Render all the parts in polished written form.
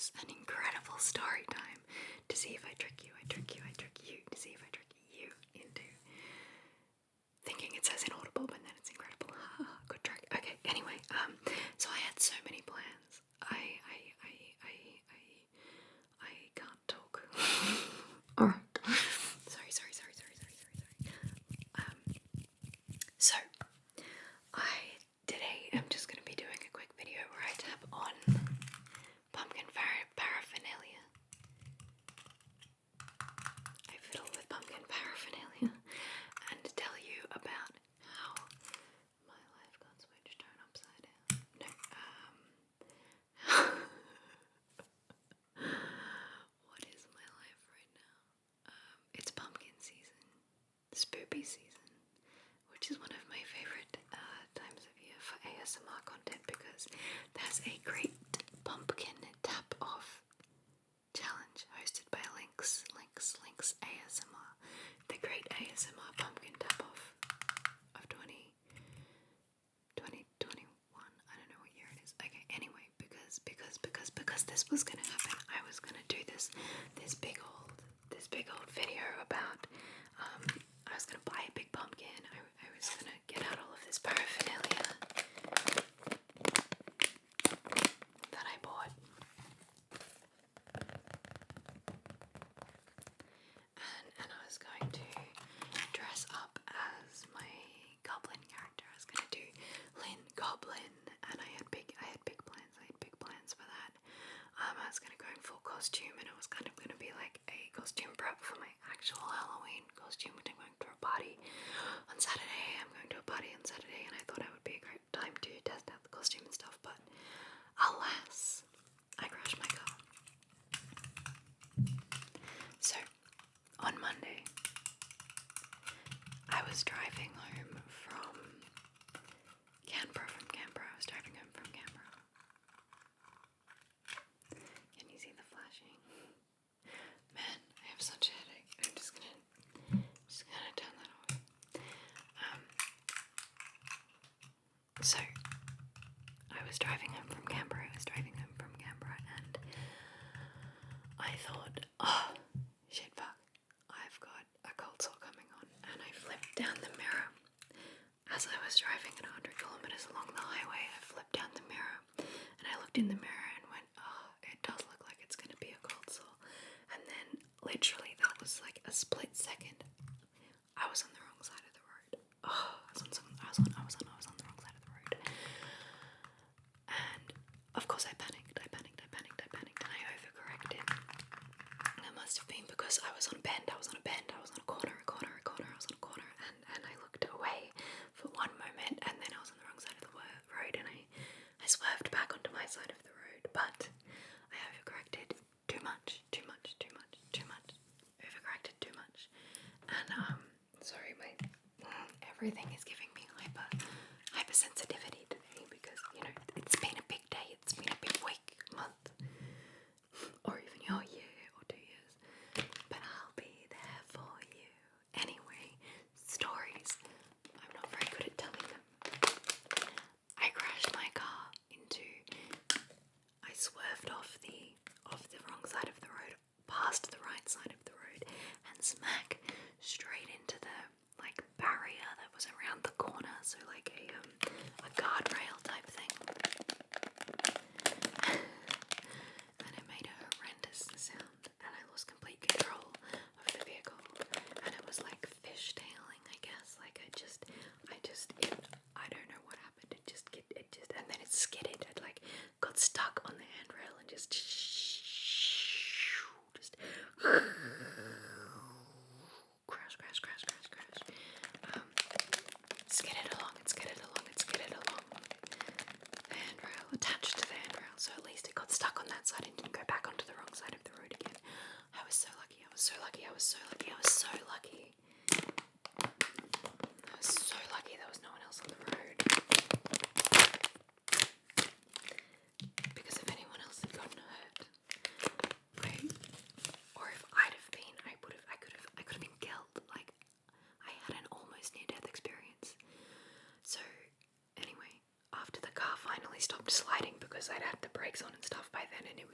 was an incredible story time to see if I trick you, to see if I trick you into thinking it says inaudible, but then it's incredible. Good trick. Okay, anyway, so I had so many plans. I can't talk. Alright. Sorry. So I'm just going to be doing a quick video where I tap on pumpkin paraphernalia. I fiddle with pumpkin paraphernalia and tell you about how my life got switched turned upside down. No, what is my life right now? It's pumpkin season, spoopy season, which is one of my favorite times of year for ASMR content because there's a great pumpkin tap-off challenge hosted by linksASMR, the great ASMR pumpkin tap-off of 2021. I don't know what year it is. Okay, anyway, because this was gonna happen, I was gonna do this big old video about I was gonna buy a big pumpkin. I was gonna get out all of this paraphernalia that I bought, and I was going to dress up as my goblin character. I was gonna do Lynn Goblin, and I had big plans for that. I was gonna go in full costume, and it was kind of gonna be like a costume prep for my actual Halloween costume, which I'm going to a party on Saturday. I'm going to a party on Saturday, and I thought it would be a great time to test out the costume and stuff, but alas, I crashed my car. So, on Monday, I was driving home from Canberra. I was driving home from Canberra. Can you see the flashing? Man, I have such a headache. I'm just gonna turn that off. So I was driving home from Canberra. And I thought, oh shit, fuck, I've got a cold sore coming on, and I flipped down the mirror as I was driving at 100 kilometers along the highway. I flipped down the mirror, and I looked in the mirror and went, oh, it does look like it's gonna be a cold sore. And then literally that was like a split second. I was on the wrong side of the road. Oh, I was on the wrong side of the road. And of course I panicked, and I overcorrected. And it must have been because I was on a bend, I was on a corner, and I looked away for one moment, and then I was on the wrong side of the road, and I swerved back onto my side of the road, but I overcorrected too much. Overcorrected too much. And sorry, everything is giving me hypersensitivity today because, you know, it's been a big day, it's been a big week, month, or even your year or 2 years. But I'll be there for you. Anyway, stories. I'm not very good at telling them. I crashed my car I swerved off the wrong side of the road, past the right side of the road, and smack straight into the barrier that was around the corner, so like a guardrail type thing. And it made a horrendous sound, and I lost complete control of the vehicle, and it was like fishtailing, I guess. Like I don't know what happened. It just, and then it skidded. It got stuck on the handrail and just crash. Skidded along the handrail, attached to the handrail, so at least it got stuck on that side and didn't go back onto the wrong side of the road again. I was so lucky. There was no one else on the road. Because if anyone else had gotten hurt, or if I'd have been, I could have been killed. Like, I had an almost near-death experience. So, anyway, after the car finally stopped sliding because was I'd had the brakes on and stuff by then, and it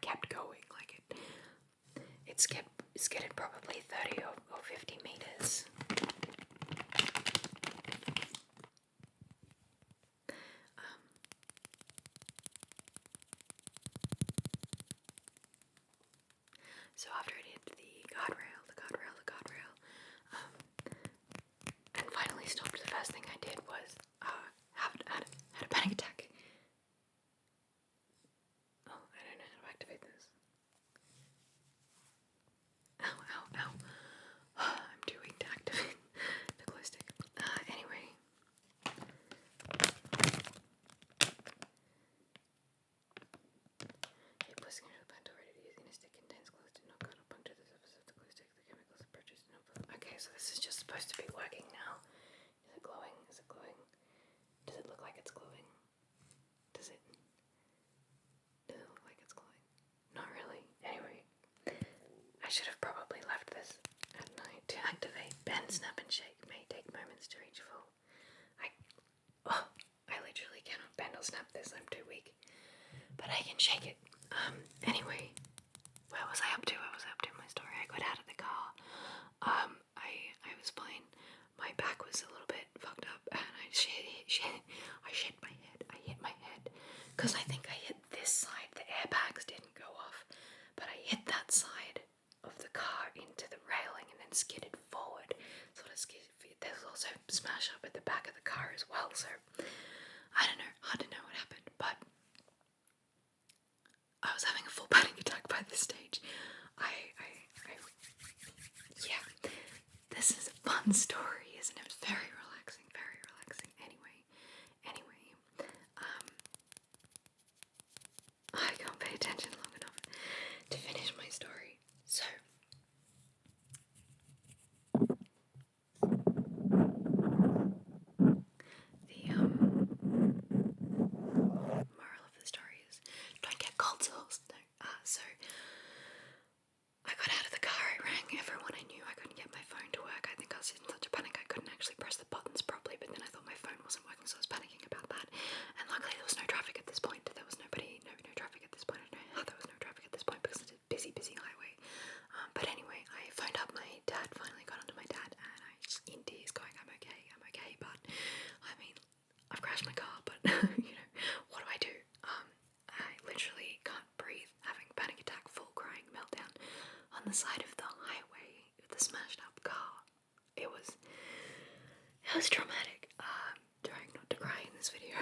kept going. Like it skidded probably 30 or 50 meters. So after it hit the guardrail, and finally stopped, the first thing I did was had a panic attack. Oh, I don't know how to activate this. Ow, ow, ow. I'm too weak to activate the glow stick. Anyway. Keep pressing into the plant already using a stick contains glow stick, not cut or puncture the surface of the glow stick. The chemicals are purchased in a... Okay, so this is just supposed to be working now. Is it glowing? Is it glowing? Does it look like it's glowing? Does it look like it's glowing? Not really. Anyway, I should have probably left this at night. To activate, bend, snap and shake may take moments to reach full. I literally cannot bend or snap this, I'm too weak. But I can shake it. Anyway, where was I up to? In my story. I got out of the car. I was fine. My back was a little bit fucked up, and I hit my head. Because I think I hit this side. The airbags didn't go off, but I hit that side of the car into the railing and then skidded forward. Sort of skidded. There's also smash up at the back of the car as well. So I don't know. Hard to know what happened, but I was having a full panic attack by this stage. Yeah, this is a fun story, isn't it? Very relaxing, very relaxing. Anyway, I can't pay attention long enough to finish my story. So, the moral of the story is don't get cold sores. No. So I got out of the car, I rang everyone I knew. I couldn't get my phone to work. I think I was in such a panic I couldn't actually press the buttons properly, but then I thought my phone wasn't working, so I was panicking about that. And luckily there was no traffic at this point. There was no traffic at this point. I don't know how there was no traffic at this point because it's a busy highway. But anyway, I phoned up my dad, finally got onto my dad, and I just in tears going, I'm okay, but I mean, I've crashed my car, but you know, what do I do? I literally can't breathe, having a panic attack, full crying meltdown on the side of the highway with the smashed up car. It was traumatic. Trying not to cry in this video.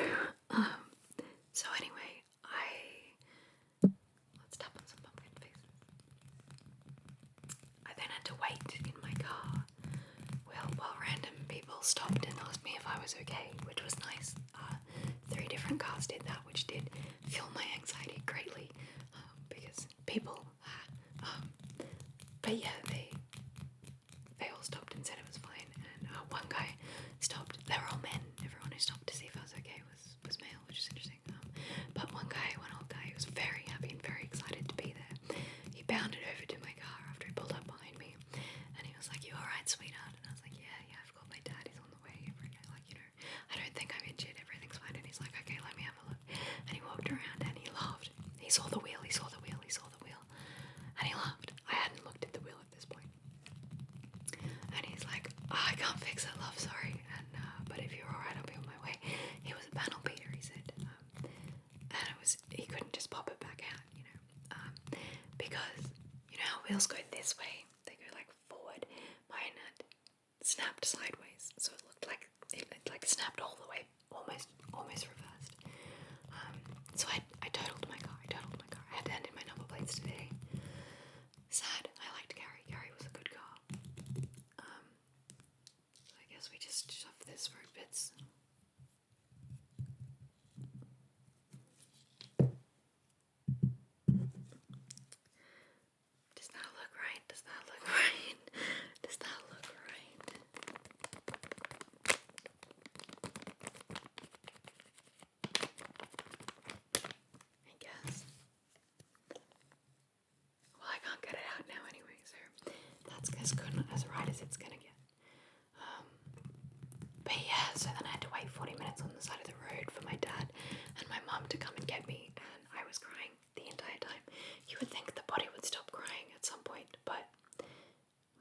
So anyway, let's tap on some pumpkin faces. I then had to wait in my car while random people stopped and asked me if I was okay, which was nice. 3 different cars did that, which did fuel my anxiety greatly, because people, but yeah, they all stopped and said it was fine, and one guy stopped. They were all men. Everyone who stopped to see if I was okay was male, which is interesting. But one old guy, was very happy and very excited to be there. He bounded over to my car after he pulled up behind me, and he was like, "You alright, sweetheart?" And I was like, yeah, I've got my dad, he's on the way. Like, you know, I don't think I'm injured, everything's fine. And he's like, okay, let me have a look. And he walked around and he laughed. He saw the wheel, and he laughed. I hadn't looked at the wheel at this point. And he's like, oh, I can't fix it, love, sorry. And but if you're alright, I'll be on my way. He was a panel beater, he said. And he couldn't just pop it back out, you know. Because, you know how wheels go this way? They go like forward. Mine had snapped sideways. So it looked like it snapped all the way, almost reversed. So I totaled my car. I had to hand in my number plates today. Sad. I liked Gary. Gary was a good car. So I guess we just shove this where it fits. Does that look right? Does that look right? Does that look right? I guess. Well, I can't get it out now anyway, so that's as good as right as it's gonna get. But yeah, so then I had to wait 40 minutes on the side of the road for my dad and my mum to was crying the entire time. You would think the body would stop crying at some point, but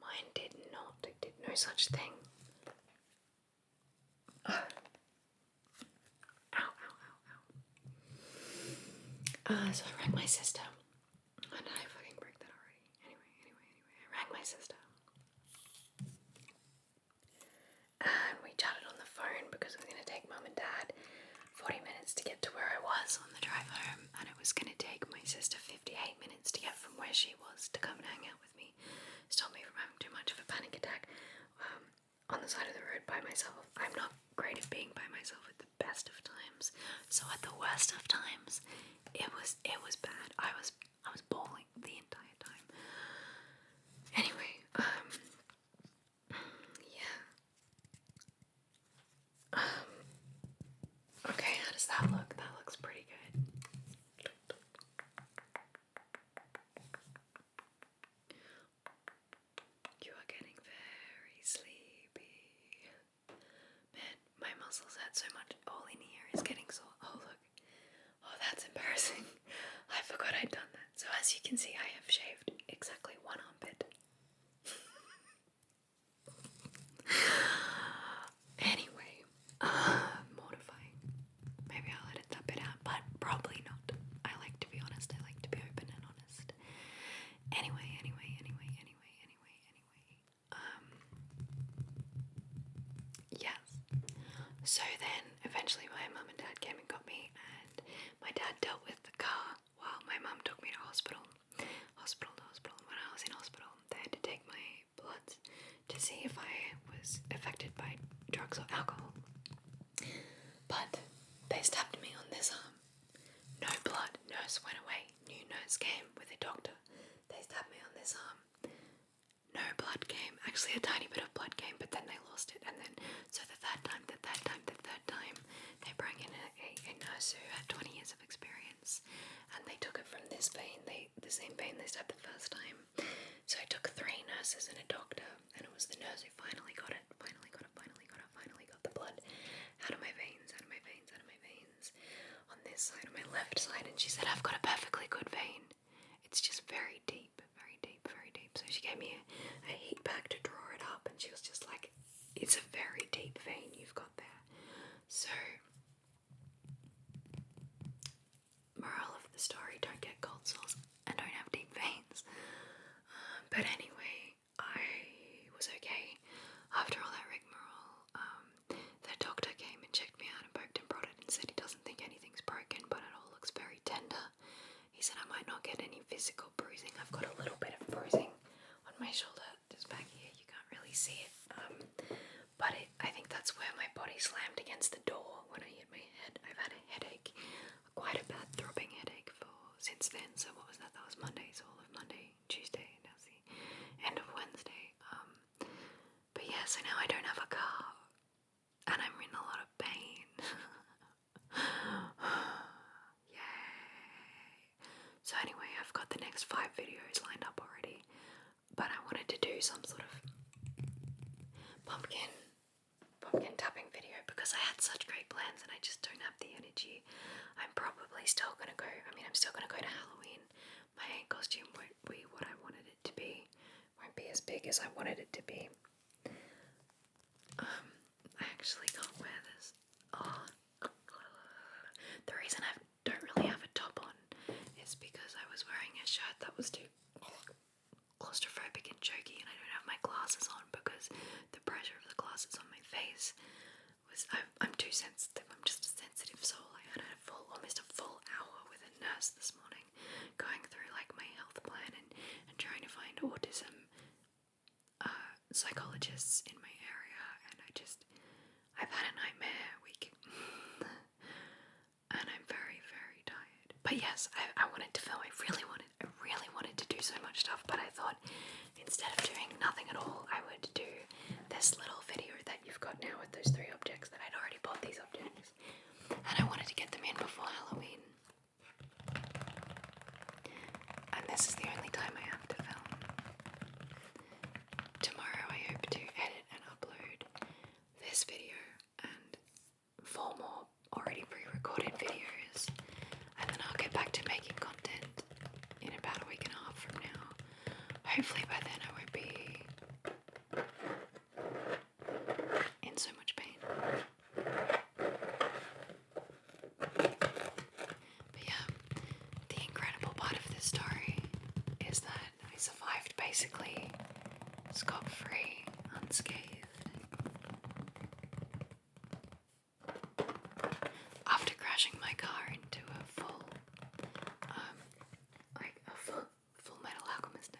mine did not. It did no such thing. Ow, ow, ow, ow. So I rang my sister. And I fucking broke that already. Anyway, I rang my sister. And we chatted on the phone because it was going to take Mum and Dad 40 minutes to get to where I was on the drive home, and it was going to take my sister 58 minutes to get from where she was to come and hang out with me. Stop me from having too much of a panic attack on the side of the road by myself. I'm not great at being by myself at the best of times, so at the worst of times, it was bad. I was bawling the entire time. Anyway, yeah. Okay, how does that look? That looks pretty good. You are getting very sleepy. Man, my muscles hurt so much. All in here is getting sore. Oh, look. Oh, that's embarrassing. I forgot I'd done that. So as you can see, I have shaved exactly one armpit. Anyway, mortifying. Maybe I'll edit that bit out, but probably not. I like to be honest. I like to be open and honest. Anyway. Yes. So then, eventually my mum and dad came and got me, and my dad dealt with the car while my mum took me to hospital. When I was in hospital, they had to take my bloods to see if I was affected by drugs or alcohol. But they stabbed me on this arm. No blood. Nurse went away. New nurse came with a doctor. They stabbed me on this arm. No blood came. Actually, a tiny bit of blood came, but then they lost it. And then, so the third time, they brought in a nurse who had 20 years of experience, and they took it from this vein, the same vein they stabbed the first time. So it took 3 nurses and a doctor, and it was the nurse who finally got the blood out of my veins, on this side, on my left side, and she said, I've got a perfectly good vein. It's just very deep. So she gave me a heat pack to draw it up, and she was just like, it's a very deep vein you've got there. So, moral of the story, don't get cold sores and don't have deep veins. But anyway, I was okay. After all that rigmarole, the doctor came and checked me out and poked and prodded and said he doesn't think anything's broken, but it all looks very tender. He said I might not get any physical bruising. I've got a little bit of bruising on my shoulder, just back here. You can't really see it, but I think that's where my body slammed against the door when I hit my head. I've had a headache, quite a bad throbbing headache since then. So what was that? That was Monday. So all of Monday, Tuesday, and now's the end of Wednesday. But yeah, so now I don't have a car, and I'm in a lot of pain. So anyway, I've got the next 5 videos lined up already, but I wanted to do some sort of pumpkin tapping video because I had such great plans and I just don't have the energy. I'm probably still going to go, I'm still going to go to Halloween. My costume won't be what I wanted it to be, won't be as big as I wanted it to be. I actually can't wear this. The reason I don't really have a top on is because I was wearing a shirt that was too claustrophobic and choky, and I don't have my glasses on because the pressure of the glasses on my face was, I'm too sensitive. I'm just a sensitive soul. I had almost a full hour with a nurse this morning going through like my health plan and trying to find autism psychologists in my area, and I've had a nightmare week. And I'm very, very tired. But yes, I wanted to film. I really wanted to do so much stuff, but I thought instead of doing nothing at all, I would do this little video that you've got now with those 3 objects that I'd already bought these objects. And I wanted to get them in before Halloween. And this is the only time I have to film. Tomorrow I hope to edit and upload this video and 4 more already pre-recorded videos, and then I'll get back to making basically scot-free, unscathed. After crashing my car into a full metal alchemist,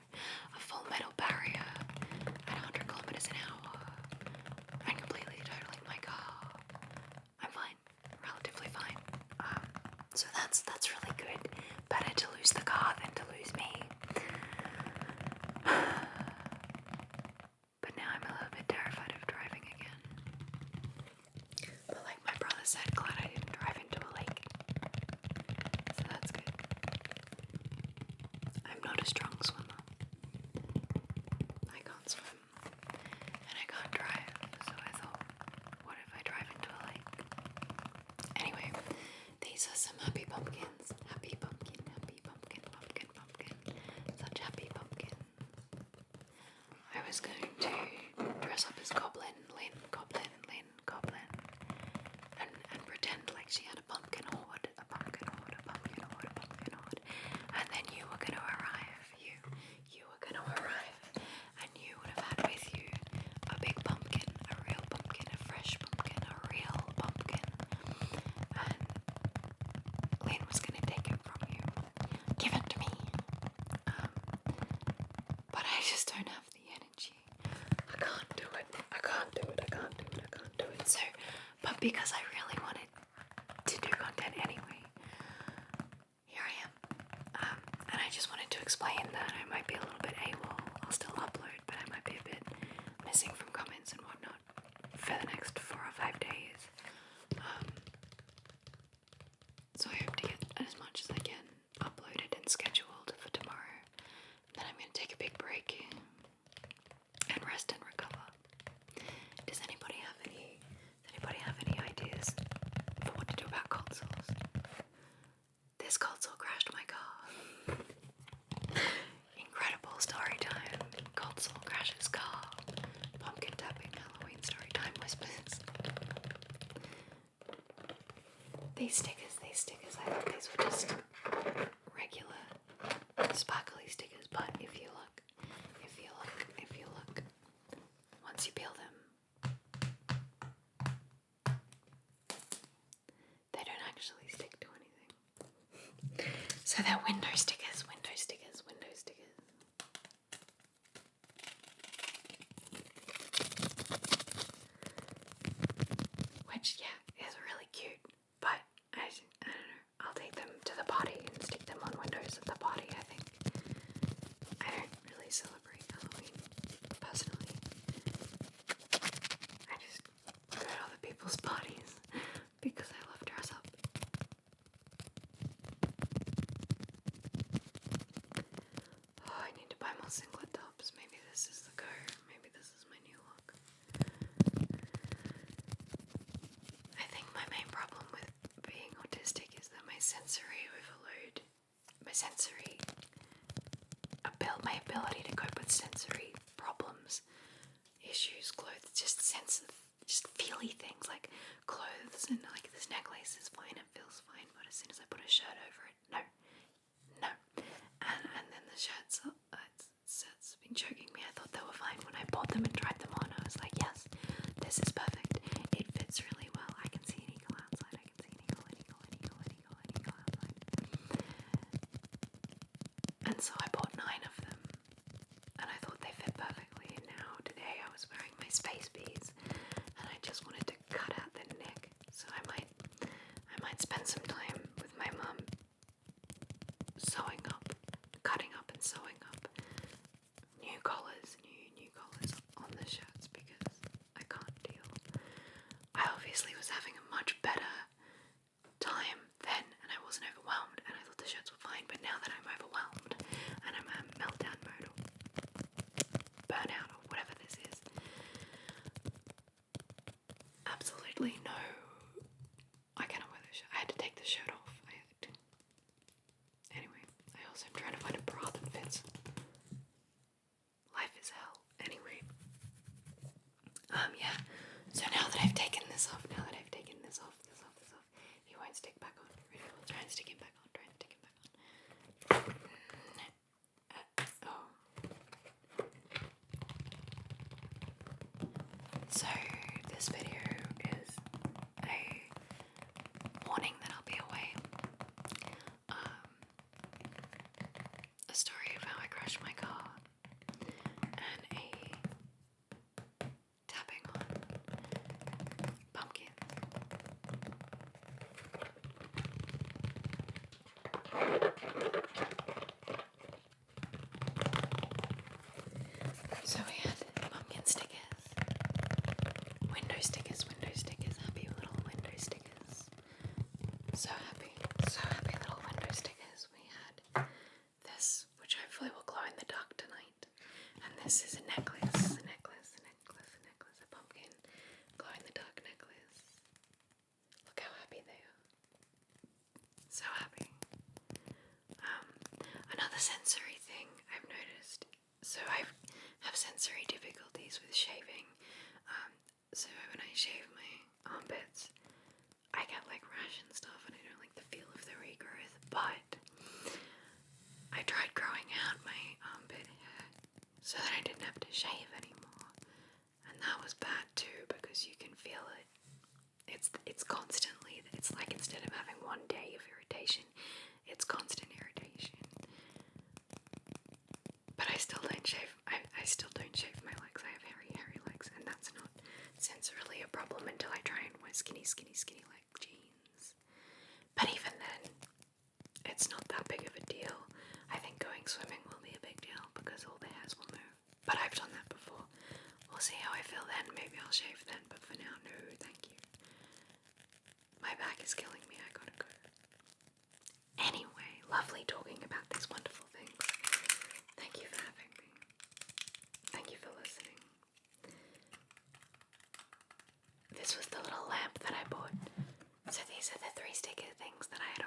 a full metal barrier at 100 kilometers an hour, and completely totaling my car, I'm fine, relatively fine. So that's really good. Better to lose the car than to lose me. But now I'm a little bit terrified of driving again. But like my brother said, glad I didn't drive into a lake. So that's good. I'm not a strong swimmer. I can't swim. And I can't drive. So I thought, what if I drive into a lake? Anyway, these are some happy pumpkins. Happy pumpkin, happy pumpkin, pumpkin, pumpkin. Such happy pumpkin. I was going to dress up as Goblin, Lynn, and pretend like she had a pumpkin hoard, and then you were going to arrive, you were going to arrive, and you would have had with you a big pumpkin, a real pumpkin, a fresh pumpkin, a real pumpkin, and Lynn was going to take it from you, give it to me, but I just don't have the energy. I can't do it. So, but because I really wanted to do content anyway, here I am. And I just wanted to explain that I might be a little bit AWOL. I'll still upload, but I might be a bit missing from comments and whatnot for the next 4 or 5 days. So I hope to get as much as I can uploaded and scheduled for tomorrow. Then I'm going to take a big break and rest and recover. Does anybody have any ideas for what to do about cold sores? This cold sore crashed my car. Incredible story time. Cold sore crashes car. Pumpkin tapping Halloween story time whispers. These stickers, I thought these were just regular sparkly stickers, but if you look, once you peel them, they don't actually stick to anything. So they're window stickers. Which, yeah, is really cute, but I don't know, I'll take them to the party and stick them on windows at the party, I think. I don't really celebrate Halloween, personally. I just go to other people's parties because I love dress up. Oh, I need to buy more singlet tops. Maybe this is the go. Maybe this is my new look. I think my main problem with being autistic is that my sensory overload, my ability to cope with sensory problems, issues, clothes, just feely things like clothes and like this necklace is fine, it feels fine, but as soon as I put a shirt over it, no. And then the shirts, it's been choking me. I thought they were fine when I bought them and tried them on. I was like, yes, this is perfect. It fits really well. I can see an eagle outside. I can see an eagle outside. And so I bought 9 of them, and I thought they fit perfectly. And now today I was wearing my space bees, and I just wanted to cut out the neck. So I might spend some time with my mum cutting up and sewing up new collars on the shirts because I can't deal. I obviously was having a much better time then, and I wasn't overwhelmed, and I thought the shirts were fine, but now that I'm overwhelmed and I'm in meltdown mode or burnout or whatever this is, absolutely no, I cannot wear the shirt. I had to take the shirt off. Anyway, I also am trying to find a bra that fits. Life is hell. Anyway, yeah, so now that I've taken this off, he won't stick back on. Ready? We'll try and stick him back on. Oh. So this video is a warning that I'll be away. A story of how I crashed my car, and a tapping on pumpkins. So we had pumpkin stickers, window stickers, happy little window stickers. So happy little window stickers. We had this, which hopefully will glow in the dark tonight. And this is a necklace, a pumpkin glow in the dark necklace. Look how happy they are. So happy. Another sensory thing I've noticed. So I have sensory difficulties with shaving. So when I shave my armpits, I get like rash and stuff, and I don't like the feel of the regrowth. But I tried growing out my armpit hair so that I didn't have to shave anymore, and that was bad too because you can feel it. It's constantly. It's like instead of having one day of irritation, it's constant irritation. But I still don't shave. I still don't shave my legs. I have hairy legs, and that's not sensorily a problem until I try and wear skinny leg jeans. But even then, it's not that big of a deal. I think going swimming will be a big deal because all the hairs will move. But I've done that before. We'll see how I feel then. Maybe I'll shave then, but for now, no, thank you. My back is killing me. I gotta go. Anyway, lovely talking about these wonderful things. Thank you for having me. Thank you for listening. This was the little lamp that I bought. So these are the 3 sticker things that I had